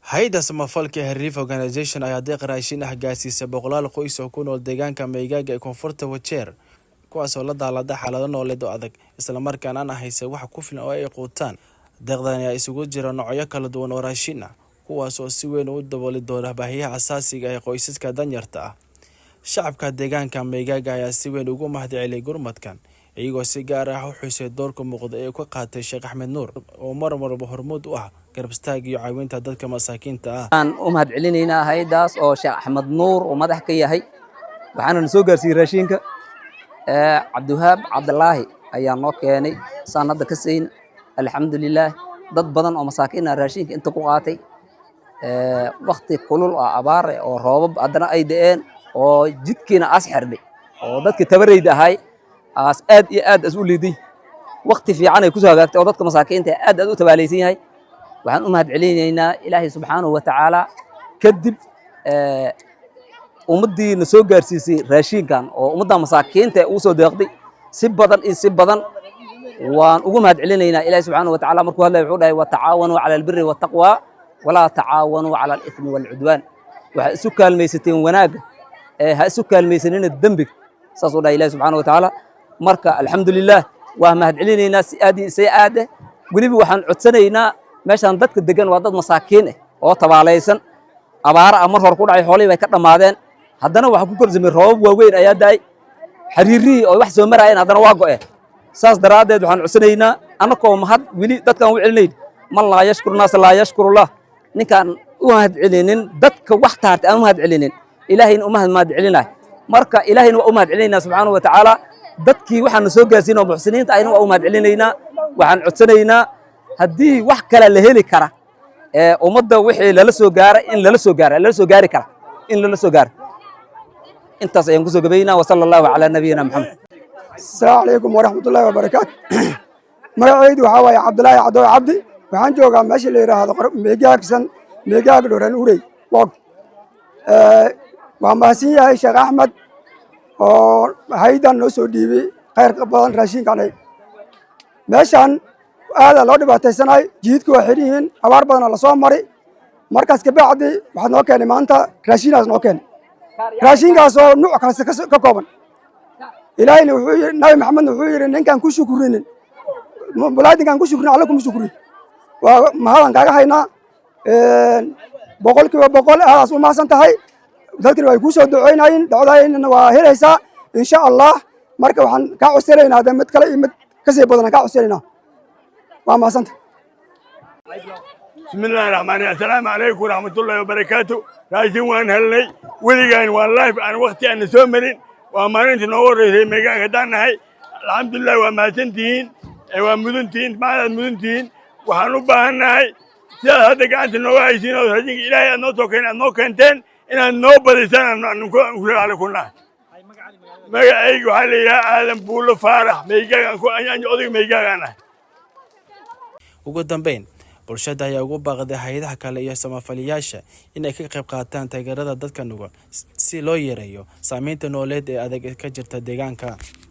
Hay'adda samafalka Relief Organisation ayaa deeq raashin ah gaarsiisay boqolaal qoys oo ku nool deegaanka Maygaga ee koonfurta Wajeer, kuwaas oo la daalada xaalado nololeed oo adag, isla markaana aan haysan wax ku filan oo ay quutaan. Deeqdan ayaa isugu jira noocyo kala duwan oo raashin ah, kuwaas oo si weyn u dabooli doona baahiyaha aasaasiga ah ee qoysaska danyarta ah. Shacabka deegaanka Maygaga ayaa si weyn ugu mahadceliyay gurmadkan, iyagoo si gaar ah u xusay doorka muuqda ee uu ka qaatay Sheekh Axmed Nuur oo mar walba hormuud u ah garab istaag iyo caawinta dadka masaakiinta ah. aan u mahadcelinaynaa hay'adaas oo Sheekh Axmed Nuur oo madax ka yahay, waxaana soo gaarsiiyay raashinka Cabdiwahaab Cabdulaahi ayaa noo keenay sanada ka sayn alxamdulillaah. dad badan oo masaakiin ah raashinka inta ku qaatay waqti kulul oo abaar oo roobab adana ay da'een oo jidkiina as xirnay oo dadka tabarayda ahay aas aad iyo aad u liiday waqti fiican ay ku soo hagaagtay oo dadka masaakiinta aad u tabaalaysan yahay. waxaan u mahadcelinaynaa Ilaahay subxaanahu wa ta'aala kadib ummaddiina soo gaarsiisay raashinkan oo ummadda masaakiinta uu soo deeqday si badan waan ugu mahadcelinaynaa Ilaahay subxaanahu wa ta'aala markuu hadlay wuxuu dhahay wa tacaawanu 'ala al-birri wat taqwa wala tacaawanu 'ala al-ithmi wal 'udwan. waxa isu kaalmaysateen wanaaga ha isu kaalmaysanina dambiga saas oo dhahay Ilaahay subxaanahu wa ta'aala. marka alxamdulillaah waa mahadcelinaynaa si aad waliba waxaan codsanaynaa meeshan dadka degan waa dad masaakiin ah oo tabaalaysan abaara mar hor ku dhacay xoolihii bay ka dhamaadeen, haddana waxa ku korsamay roobab waaweyn ayaa daay xariirii oo wax soo marayeen haddana waa go'e. saas daraadeed waxaan codsanaynaa annagoo mahad wili dadkan u celinayn man laa yashkuru naas laa yashkurullah. ninkaan u mahadcelinin dadka wax taartay aan u mahadcelinin ilaahayna u mahadcelinaay. marka ilaahayna waa u mahadcelinaynaa subxaanahu wa ta'aala. dadkii waxaan soo gaarsiinay muxsiniinta ayna waa u mahadcelinaynaa. waxaan codsanaynaa haddii wax kale la heli kara ummadda wixii lala soo gaaray in lala soo gaari kara in lala soo gaaro. intaas ayaan ku soo gabaynaa. wa sallallahu ala nabiyina Muhammad. السلام عليكم ورحمة الله وبركاته. magacaydu waxa waaye Cabdulaahi Cabdo Cabdi, waxaan joogaa meesha la yiraahdo Maygaga Dhoran Urey Wog. waa mahadsan yahay Sheekh Axmed oo hay'adan noo soo dhiibay khayrka badan raashinkan. meeshan aad loo dhibaataysanay jiidku waa xiran yihiin abaar badan la soo maray. markaas ka bacdi waxaad noo keenay maanta raashinaas noo keenay raashinkaas oo nooc kasta ka kooban. ilaahayna wuxuu yiri nabi maxamed wuxuu yiri ninkan ku shukrinin bulaadinkan ku shukrin alla kuma shukrin. waa mahadan kaaga haynaa boqolkiiba boqol aad u maasan tahay. dadkina way ku soo duceynayeen ducadaynana waa helaysaa insha Allah. marka waxaan ka codsanaynaa mid kale iyo mid ka sii badan ka codsanaynaa. waa maasanta. بسم الله الرحمن الرحيم. السلام عليكم ورحمة الله وبركاته. راجين وان هلي وليجان والله عن وقتي أنا سومرين وما أنت نور في مجال هدانا هاي الحمد لله وما سنتين ومدنتين ما مدنتين وحنوبهنا هاي هذا قاعد نوع عايزين راجين إلهي أنو كنتين إن النو بديسنا نكون على كلنا. مجا أيجو حالي يا آدم بولو فارح مجال أكو أنا أودي مجال أنا. ugu dambeyn bulshada ayaa ugu baaqday hay'adaha kale iyo samafalayaasha inay ka qayb qaataan taageerada dadka nugul si loo yareeyo saameynta nololeed ee adag ka jirta deegaanka.